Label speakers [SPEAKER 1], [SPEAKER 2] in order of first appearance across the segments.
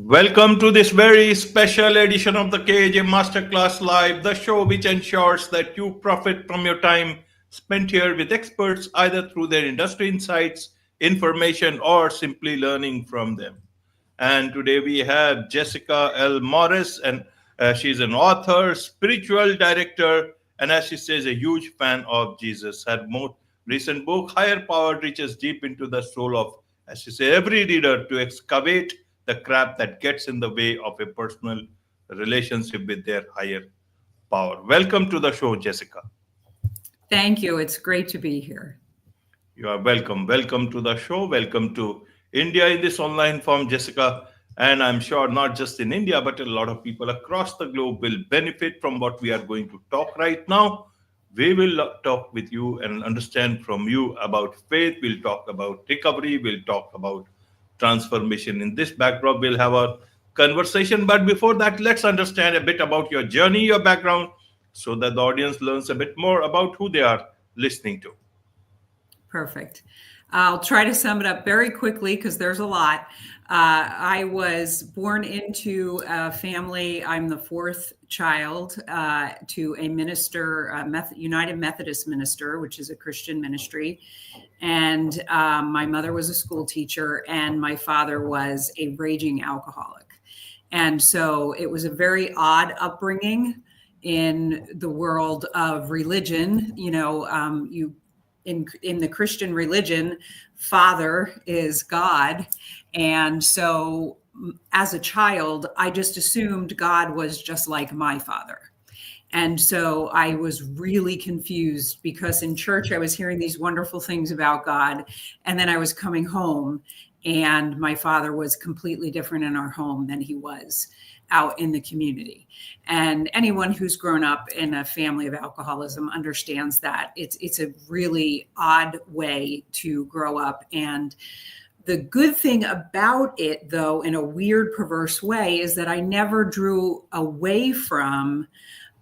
[SPEAKER 1] Welcome to this very special edition of the KJ Masterclass Live, the show which ensures that you profit from your time spent here with experts either through their industry insights, information, or simply learning from them. And today we have Jessica L. Morris, and she's an author, spiritual director, and as she says, a huge fan of Jesus. Her most recent book, Higher Power, reaches deep into the soul of, as she says, every reader to excavate the crap that gets in the way of a personal relationship with their higher power. Welcome to the show, Jessica.
[SPEAKER 2] Thank you. It's great to be here.
[SPEAKER 1] You are welcome. Welcome to the show. Welcome to India in this online form, Jessica. And I'm sure not just in India, but a lot of people across the globe will benefit from what we are going to talk right now. We will talk with you and understand from you about faith. We'll talk about recovery. We'll talk about transformation. In this backdrop, we'll have a conversation. But before that, let's understand a bit about your journey, your background, so that the audience learns a bit more about who they are listening to.
[SPEAKER 2] Perfect. I'll try to sum it up very quickly because there's a lot. I was born into a family. I'm the fourth child to a minister, United Methodist minister, which is a Christian ministry. And my mother was a school teacher and my father was a raging alcoholic. And so it was a very odd upbringing in the world of religion. In the Christian religion, Father is God. And so as a child, I just assumed God was just like my father. And so I was really confused because in church, I was hearing these wonderful things about God. And then I was coming home and my father was completely different in our home than he was out in the community. And anyone who's grown up in a family of alcoholism understands that it's a really odd way to grow up. And the good thing about it, though, in a weird, perverse way, is that I never drew away from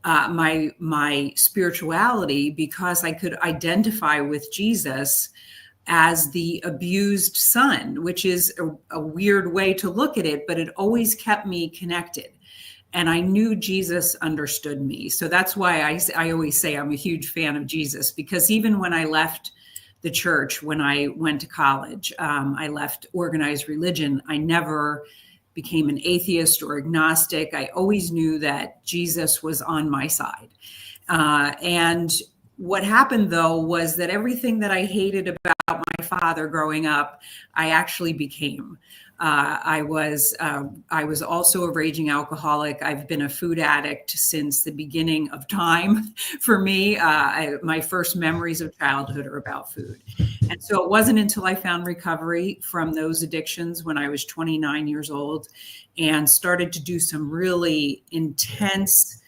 [SPEAKER 2] my spirituality because I could identify with Jesus as the abused son, which is a weird way to look at it, but it always kept me connected. And I knew Jesus understood me. So that's why I always say I'm a huge fan of Jesus, because even when I left the church, when I went to college, I left organized religion. I never became an atheist or agnostic. I always knew that Jesus was on my side. And what happened, though, was that everything that I hated about my father growing up, I actually became. I was also a raging alcoholic. I've been a food addict since the beginning of time. For me, my first memories of childhood are about food. And so it wasn't until I found recovery from those addictions when I was 29 years old and started to do some really intense,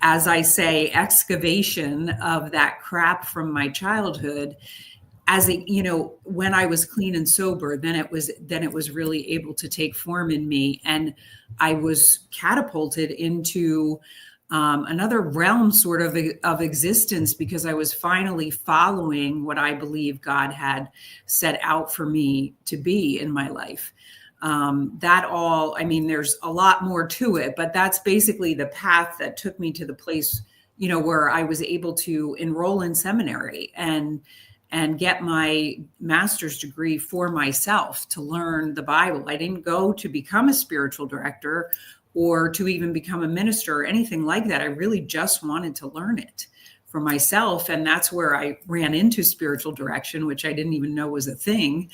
[SPEAKER 2] as I say, excavation of that crap from my childhood. When I was clean and sober, then it was really able to take form in me, and I was catapulted into another realm sort of existence because I was finally following what I believe God had set out for me to be in my life. There's a lot more to it, but that's basically the path that took me to the place, where I was able to enroll in seminary and get my master's degree for myself to learn the Bible. I didn't go to become a spiritual director or to even become a minister or anything like that. I really just wanted to learn it for myself. And that's where I ran into spiritual direction, which I didn't even know was a thing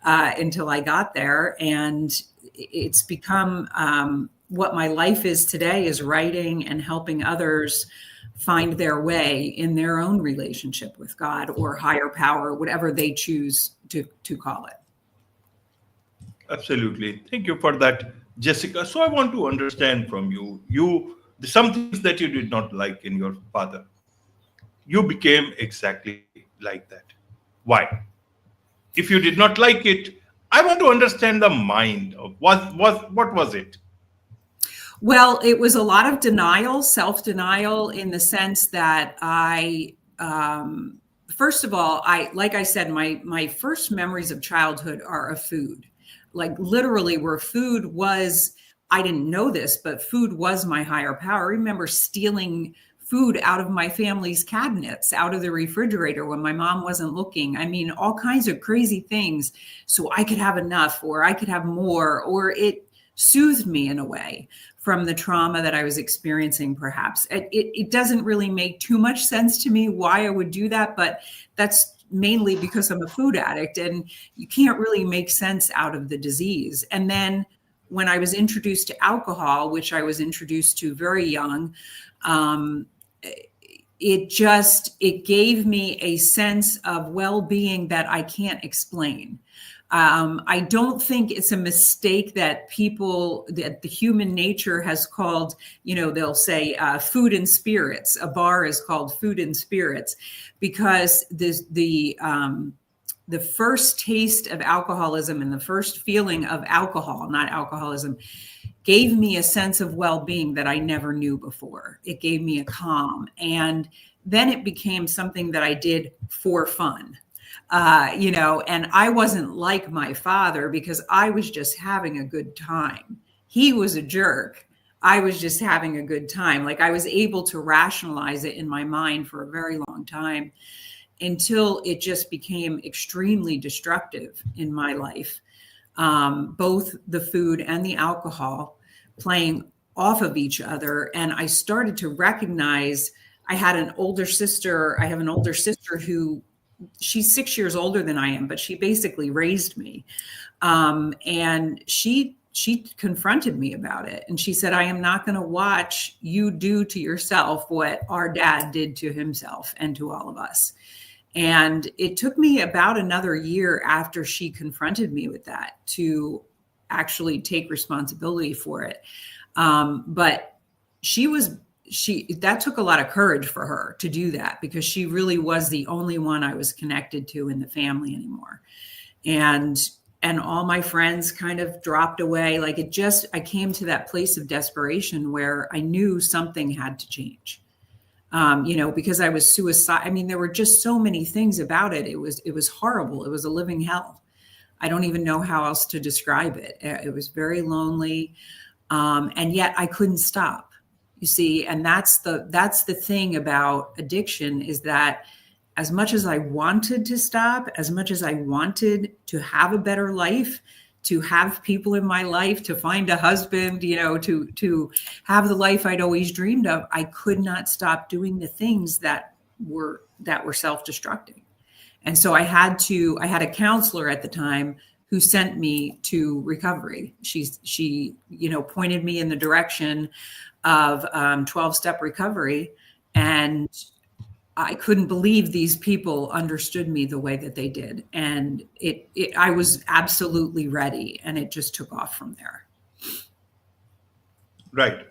[SPEAKER 2] until I got there. And it's become what my life is today, is writing and helping others find their way in their own relationship with God or higher power, whatever they choose to call it.
[SPEAKER 1] Absolutely. Thank you for that, Jessica. So I want to understand from you some things that you did not like in your father. You became exactly like that. Why? If you did not like it, I want to understand the mind of what was it?
[SPEAKER 2] Well, it was a lot of denial, self-denial, in the sense that first of all, like I said, my first memories of childhood are of food, like literally where food was I didn't know this, but food was my higher power. I remember stealing food out of my family's cabinets, out of the refrigerator when my mom wasn't looking. I mean, all kinds of crazy things so I could have enough, or I could have more, or it soothed me in a way from the trauma that I was experiencing, perhaps. It doesn't really make too much sense to me why I would do that, but that's mainly because I'm a food addict, and you can't really make sense out of the disease. And then when I was introduced to alcohol, which I was introduced to very young, it gave me a sense of well-being that I can't explain. I don't think it's a mistake that the human nature has called, they'll say food and spirits. A bar is called food and spirits because the first taste of alcoholism and the first feeling of alcohol, not alcoholism, gave me a sense of well-being that I never knew before. It gave me a calm. And then it became something that I did for fun. And I wasn't like my father because I was just having a good time. He was a jerk. I was just having a good time. Like, I was able to rationalize it in my mind for a very long time until it just became extremely destructive in my life. Both the food and the alcohol playing off of each other. And I started to recognize I have an older sister who, she's 6 years older than I am, but she basically raised me. And she confronted me about it. And she said, I am not going to watch you do to yourself what our dad did to himself and to all of us. And it took me about another year after she confronted me with that to actually take responsibility for it. But that took a lot of courage for her to do that, because she really was the only one I was connected to in the family anymore. And all my friends kind of dropped away. Like, I came to that place of desperation where I knew something had to change. Because I was suicide. I mean, there were just so many things about it. It was horrible. It was a living hell. I don't even know how else to describe it. It was very lonely. And yet I couldn't stop, you see. And that's the thing about addiction, is that as much as I wanted to stop, as much as I wanted to have a better life, to have people in my life, to find a husband, to have the life I'd always dreamed of, I could not stop doing the things that were self-destructing. And so I had a counselor at the time who sent me to recovery. She pointed me in the direction of 12-step recovery. And I couldn't believe these people understood me the way that they did. And I was absolutely ready, and it just took off from there.
[SPEAKER 1] Right.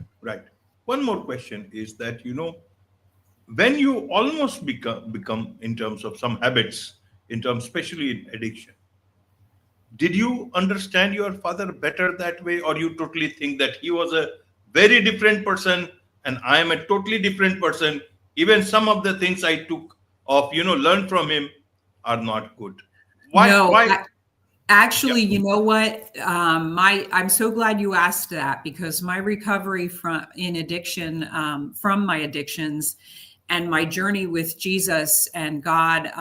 [SPEAKER 1] One more question is that, when you almost become in terms of some habits, especially in addiction, did you understand your father better that way, or you totally think that he was a very different person and I am a totally different person? Even some of the things I took of, learn from him are not good. Why?
[SPEAKER 2] Actually, you know what? I'm so glad you asked that, because my recovery from my addictions and my journey with Jesus and God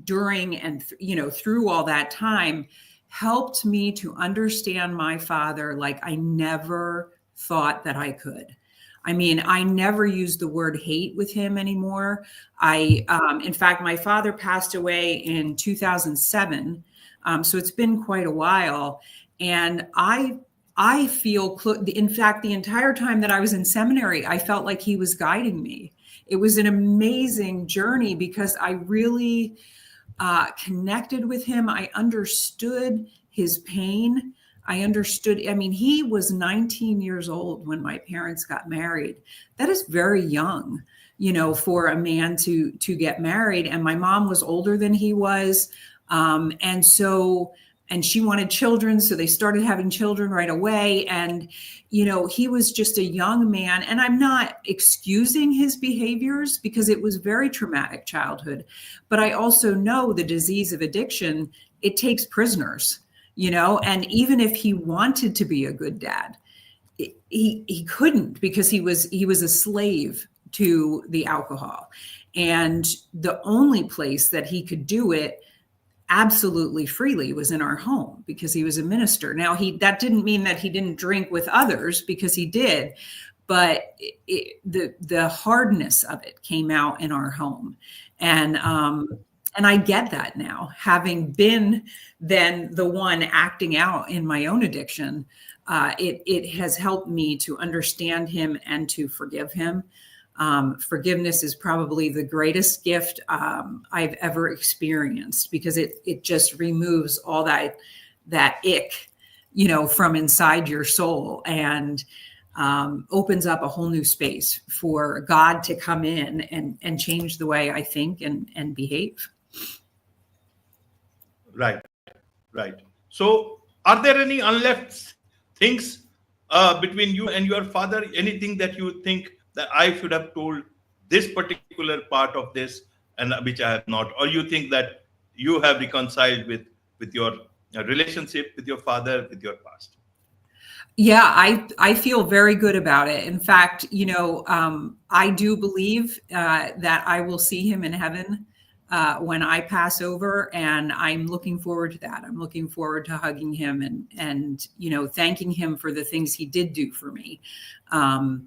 [SPEAKER 2] during and through all that time helped me to understand my father like I never thought that I could. I mean, I never used the word hate with him anymore. In fact, my father passed away in 2007. So it's been quite a while. And I feel, in fact, the entire time that I was in seminary, I felt like he was guiding me. It was an amazing journey because I really connected with him. I understood his pain. I mean, he was 19 years old when my parents got married. That is very young, for a man to get married. And my mom was older than he was. And she wanted children. So they started having children right away. And, he was just a young man. And I'm not excusing his behaviors because it was very traumatic childhood. But I also know the disease of addiction, it takes prisoners. and even if he wanted to be a good dad, he couldn't, because he was a slave to the alcohol. And the only place that he could do it absolutely freely was in our home, because he was a minister. Now, that didn't mean that he didn't drink with others, because he did, but the hardness of it came out in our home. And I get that now, having been then the one acting out in my own addiction. It has helped me to understand him and to forgive him. Forgiveness is probably the greatest gift I've ever experienced, because it just removes all that ick, from inside your soul, and opens up a whole new space for God to come in and change the way I think and behave.
[SPEAKER 1] Right. So, are there any unleft things between you and your father? Anything that you think that I should have told this particular part of this, and which I have not? Or you think that you have reconciled with your relationship with your father, with your past?
[SPEAKER 2] Yeah, I feel very good about it. In fact, I do believe that I will see him in heaven when I pass over, and I'm looking forward to that. I'm looking forward to hugging him and thanking him for the things he did do for me,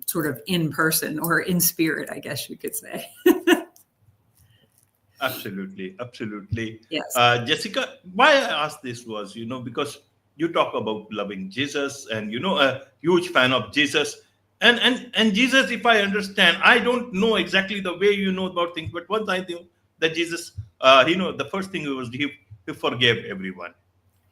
[SPEAKER 2] sort of in person or in spirit, I guess you could say.
[SPEAKER 1] Absolutely.
[SPEAKER 2] Yes.
[SPEAKER 1] Jessica, why I asked this was, because you talk about loving Jesus, and a huge fan of Jesus, and Jesus, if I understand, I don't know exactly the way you know about things, but once I think that Jesus, the first thing was he forgave everyone.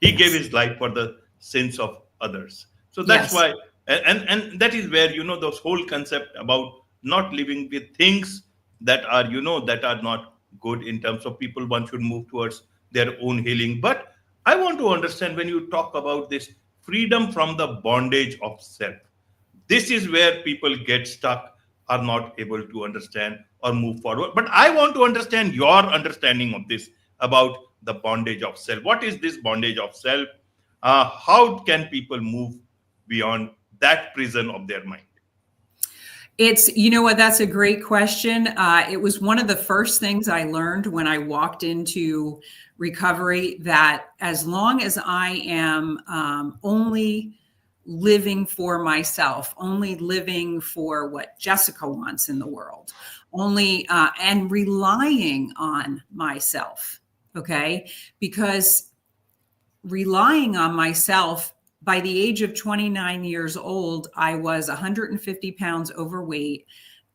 [SPEAKER 1] He gave
[SPEAKER 2] Yes.
[SPEAKER 1] his life for the sins of others. So that's
[SPEAKER 2] Yes.
[SPEAKER 1] why, and that is where those whole concept about not living with things that are that are not good in terms of people. One should move towards their own healing. But I want to understand, when you talk about this freedom from the bondage of self, this is where people get stuck, are not able to understand or move forward. But I want to understand your understanding of this, about the bondage of self. What is this bondage of self? How can people move beyond that prison of their mind?
[SPEAKER 2] It's, what, that's a great question. It was one of the first things I learned when I walked into recovery, that as long as I am only living for myself, only living for what Jessica wants in the world, only and relying on myself, okay? Because relying on myself, by the age of 29 years old, I was 150 pounds overweight,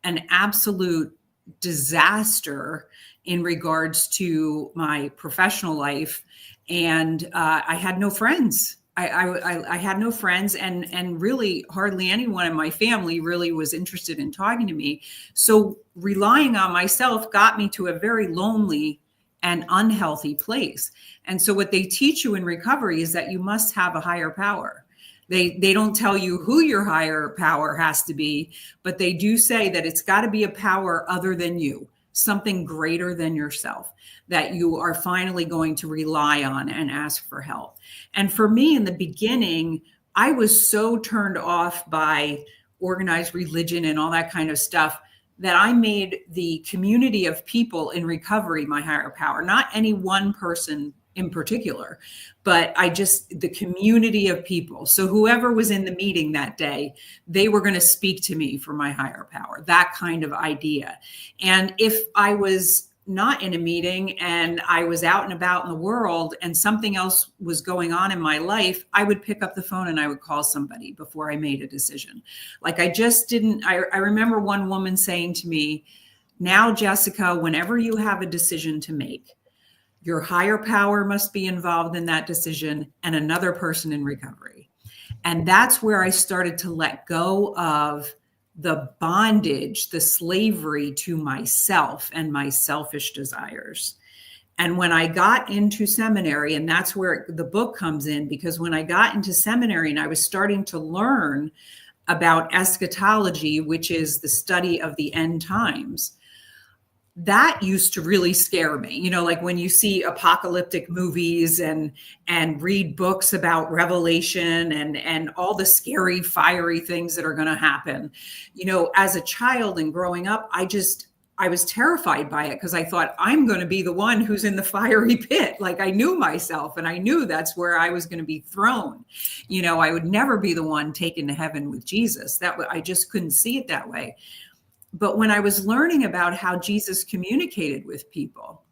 [SPEAKER 2] an absolute disaster in regards to my professional life. And I had no friends. I had no friends, and really hardly anyone in my family really was interested in talking to me. So relying on myself got me to a very lonely and unhealthy place. And so what they teach you in recovery is that you must have a higher power. They don't tell you who your higher power has to be, but they do say that it's got to be a power other than you, something greater than yourself, that you are finally going to rely on and ask for help. And for me, in the beginning, I was so turned off by organized religion and all that kind of stuff that I made the community of people in recovery my higher power, not any one person in particular, but the community of people. So whoever was in the meeting that day, they were going to speak to me for my higher power, that kind of idea. And if I was not in a meeting and I was out and about in the world and something else was going on in my life, I would pick up the phone and I would call somebody before I made a decision. Like I remember one woman saying to me, "Now, Jessica, whenever you have a decision to make, your higher power must be involved in that decision and another person in recovery." And that's where I started to let go of the bondage, the slavery to myself and my selfish desires. And when I got into seminary, and that's where the book comes in, because when I got into seminary and I was starting to learn about eschatology, which is the study of the end times, that used to really scare me. Like when you see apocalyptic movies and read books about Revelation and all the scary, fiery things that are going to happen. As a child and growing up, I was terrified by it because I thought I'm going to be the one who's in the fiery pit. Like I knew myself and I knew that's where I was going to be thrown. I would never be the one taken to heaven with Jesus. I just couldn't see it that way. But when I was learning about how Jesus communicated with people,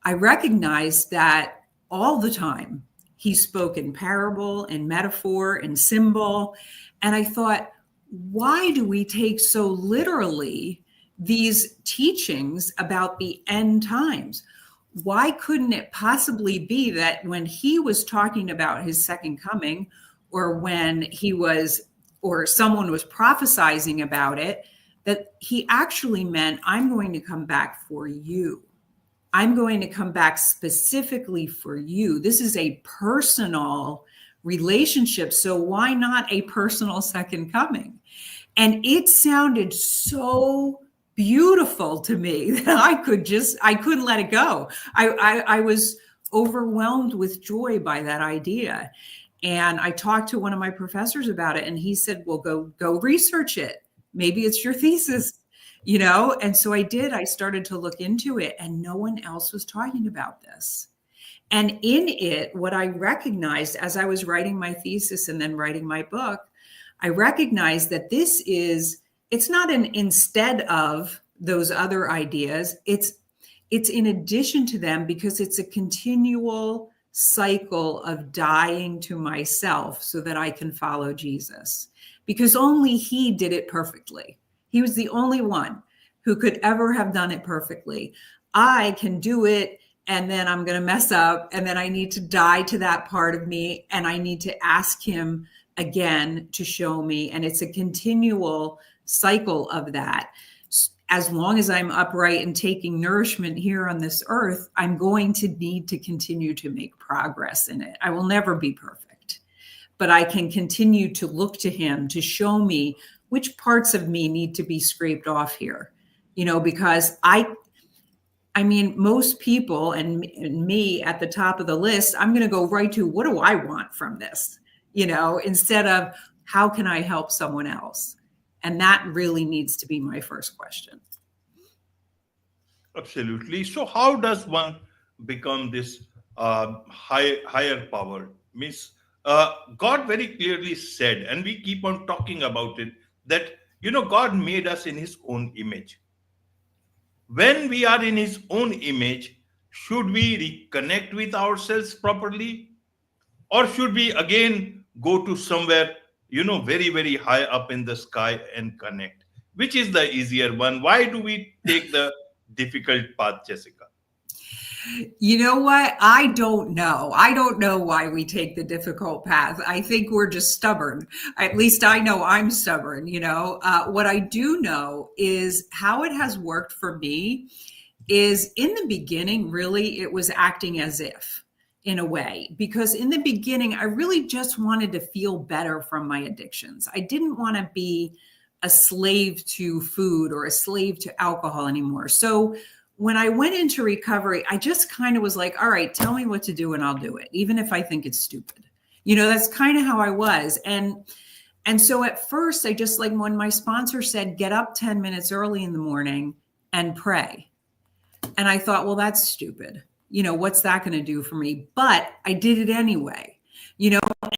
[SPEAKER 2] I recognized that all the time he spoke in parable and metaphor and symbol. And I thought, why do we take so literally these teachings about the end times? Why couldn't it possibly be that when he was talking about his second coming, or when someone was prophesizing about it, that he actually meant, I'm going to come back for you. I'm going to come back specifically for you. This is a personal relationship. So why not a personal second coming? And it sounded so beautiful to me that I couldn't let it go. I was overwhelmed with joy by that idea. And I talked to one of my professors about it, and he said, well, go research it. Maybe it's your thesis, And so I did. I started to look into it, and no one else was talking about this. And in it, what I recognized as I was writing my thesis and then writing my book, I recognized that it's not an instead of those other ideas. It's in addition to them, because it's a continual cycle of dying to myself so that I can follow Jesus. Because only he did it perfectly. He was the only one who could ever have done it perfectly. I can do it, and then I'm going to mess up, and then I need to die to that part of me, and I need to ask him again to show me. And it's a continual cycle of that. As long as I'm upright and taking nourishment here on this earth, I'm going to need to continue to make progress in it. I will never be perfect, but I can continue to look to him to show me which parts of me need to be scraped off here, because most people and me at the top of the list, I'm going to go right to, what do I want from this? Instead of how can I help someone else? And that really needs to be my first question.
[SPEAKER 1] Absolutely. So, how does one become this higher power? Means God very clearly said, and we keep on talking about it, that God made us in His own image. When we are in His own image, should we reconnect with ourselves properly, or should we again go to somewhere very, very high up in the sky and connect? Which is the easier one? Why do we take the difficult path, Jessica?
[SPEAKER 2] You know what? I don't know. I don't know why we take the difficult path. I think we're just stubborn. At least I know I'm stubborn. What I do know is how it has worked for me is, in the beginning, really, it was acting as if, in a way, because in the beginning, I really just wanted to feel better from my addictions. I didn't want to be a slave to food or a slave to alcohol anymore. So when I went into recovery, I just kind of was like, all right, tell me what to do and I'll do it, even if I think it's stupid. That's kind of how I was. And so at first, I just, like, when my sponsor said, get up 10 minutes early in the morning and pray. And I thought, well, that's stupid. What's that going to do for me? But I did it anyway,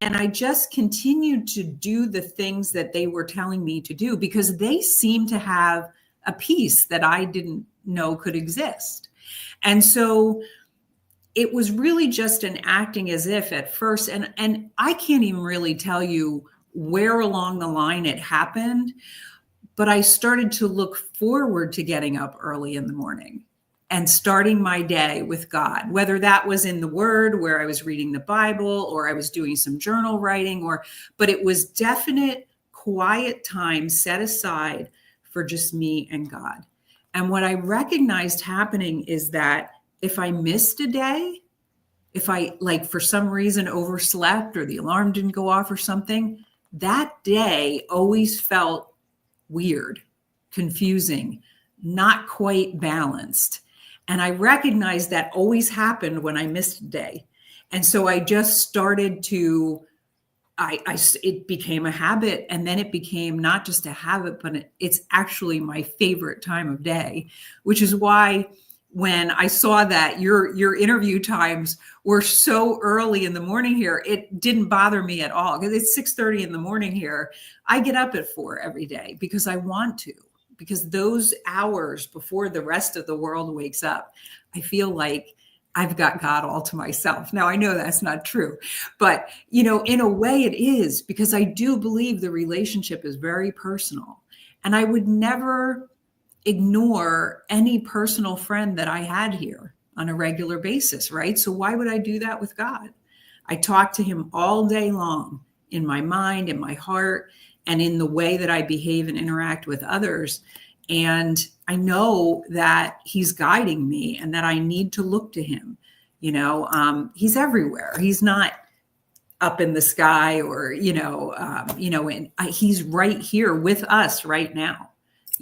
[SPEAKER 2] and I just continued to do the things that they were telling me to do, because they seemed to have a peace that I didn't know could exist. And so it was really just an acting as if at first, and I can't even really tell you where along the line it happened, but I started to look forward to getting up early in the morning and starting my day with God, whether that was in the Word, where I was reading the Bible, or I was doing some journal writing, but it was definite quiet time set aside for just me and God. And what I recognized happening is that if I missed a day, if I, like, for some reason overslept or the alarm didn't go off or something, that day always felt weird, confusing, not quite balanced. And I recognized that always happened when I missed a day. And so I just started to, it became a habit, and then it became not just a habit, but it's actually my favorite time of day, which is why when I saw that your interview times were so early in the morning here, it didn't bother me at all, because it's 6:30 in the morning here. I get up at 4 every day because I want to, because those hours before the rest of the world wakes up, I feel like I've got God all to myself. Now, I know that's not true, but in a way it is, because I do believe the relationship is very personal, and I would never ignore any personal friend that I had here on a regular basis, right? So why would I do that with God? I talk to him all day long, in my mind, in my heart, and in the way that I behave and interact with others. And I know that he's guiding me, and that I need to look to him. He's everywhere. He's not up in the sky, or and he's right here with us right now.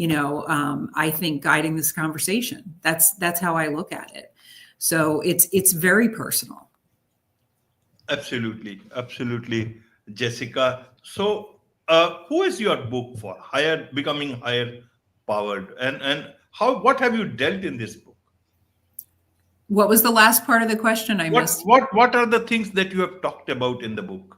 [SPEAKER 2] I think guiding this conversation. That's how I look at it. So it's very personal.
[SPEAKER 1] Absolutely, absolutely, Jessica. So, who is your book for? Becoming higher powered, and what have you dealt in this book?
[SPEAKER 2] What was the last part of the question I
[SPEAKER 1] What
[SPEAKER 2] missed?
[SPEAKER 1] what are the things that you have talked about in the book?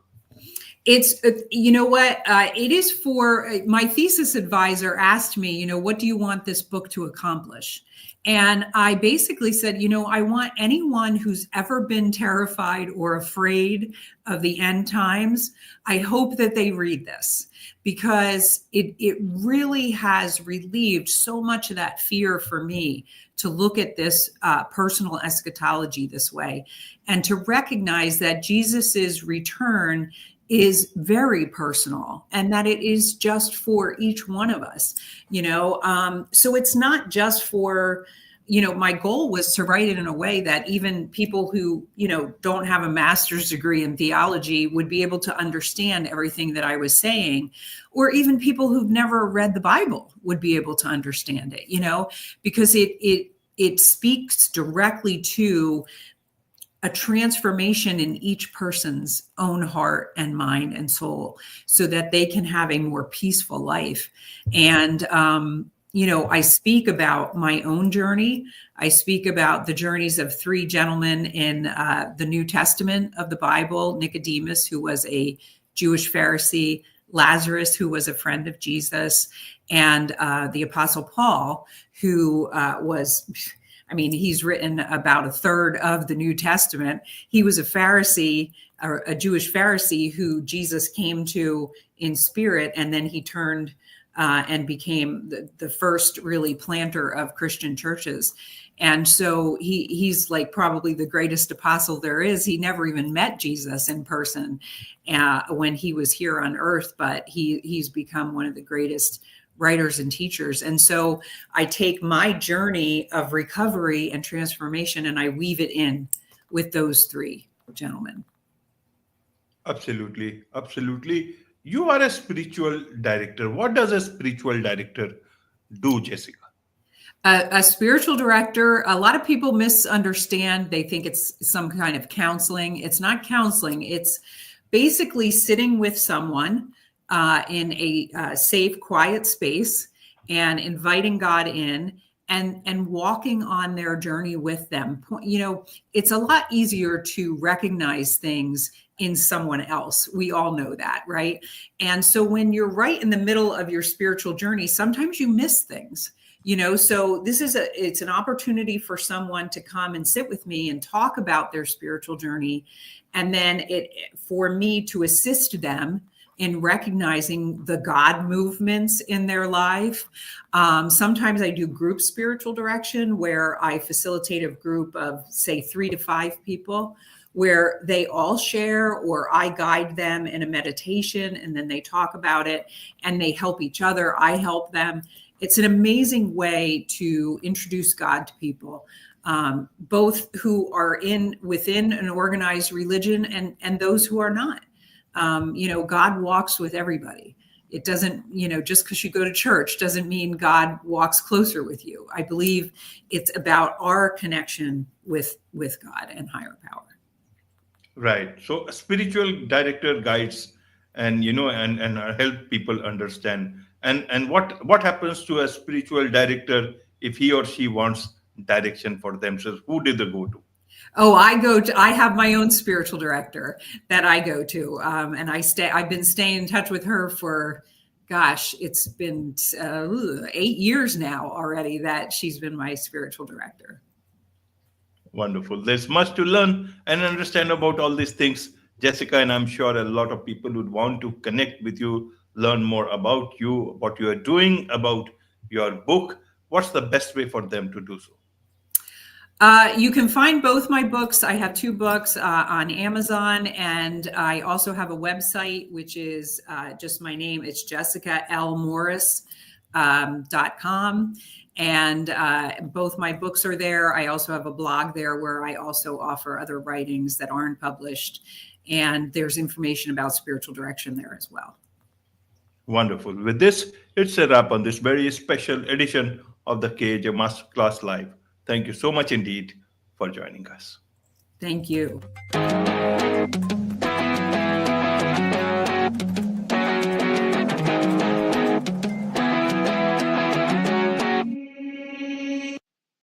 [SPEAKER 2] It's, it is for my thesis advisor asked me, what do you want this book to accomplish? And I basically said, I want anyone who's ever been terrified or afraid of the end times, I hope that they read this, because it really has relieved so much of that fear for me to look at this personal eschatology this way, and to recognize that Jesus's return is very personal, and that it is just for each one of us, so it's not just for, my goal was to write it in a way that even people who, don't have a master's degree in theology would be able to understand everything that I was saying, or even people who've never read the Bible would be able to understand it, because it speaks directly to a transformation in each person's own heart and mind and soul, so that they can have a more peaceful life. And, I speak about my own journey. I speak about the journeys of 3 gentlemen in the New Testament of the Bible: Nicodemus, who was a Jewish Pharisee; Lazarus, who was a friend of Jesus; and the Apostle Paul, who he's written about a third of the New Testament. He was a Pharisee, or a Jewish Pharisee, who Jesus came to in spirit, and then he turned and became the first really planter of Christian churches. And so he's like probably the greatest apostle there is. He never even met Jesus in person when he was here on earth, but he's become one of the greatest writers and teachers. And so I take my journey of recovery and transformation, and I weave it in with those 3 gentlemen.
[SPEAKER 1] Absolutely, absolutely. You are a spiritual director. What does a spiritual director do, Jessica?
[SPEAKER 2] A spiritual director, a lot of people misunderstand. They think it's some kind of counseling. It's not counseling. It's basically sitting with someone in a safe, quiet space, and inviting God in, and walking on their journey with them. It's a lot easier to recognize things in someone else. We all know that, right? And so when you're right in the middle of your spiritual journey, sometimes you miss things. So it's an opportunity for someone to come and sit with me and talk about their spiritual journey, and then for me to assist them in recognizing the God movements in their life. Sometimes I do group spiritual direction, where I facilitate a group of, say, 3 to 5 people, where they all share, or I guide them in a meditation, and then they talk about it and they help each other. I help them. It's an amazing way to introduce God to people, both who are within an organized religion and those who are not. God walks with everybody. It doesn't, just because you go to church doesn't mean God walks closer with you. I believe it's about our connection with God and higher power.
[SPEAKER 1] Right. So a spiritual director guides and help people understand. And what happens to a spiritual director if he or she wants direction for themselves? Who did they go to?
[SPEAKER 2] Oh, I have my own spiritual director that I go to. And I've been staying in touch with her for, gosh, it's been 8 years now already that she's been my spiritual director.
[SPEAKER 1] Wonderful. There's much to learn and understand about all these things, Jessica, and I'm sure a lot of people would want to connect with you, learn more about you, what you are doing, about your book. What's the best way for them to do so?
[SPEAKER 2] You can find both my books. I have 2 books on Amazon, and I also have a website, which is just my name. It's jessicalmorris.com. And both my books are there. I also have a blog there where I also offer other writings that aren't published. And there's information about spiritual direction there as well.
[SPEAKER 1] Wonderful. With this, it's a wrap on this very special edition of the KJ Masterclass Live. Thank you so much indeed for joining us.
[SPEAKER 2] Thank you.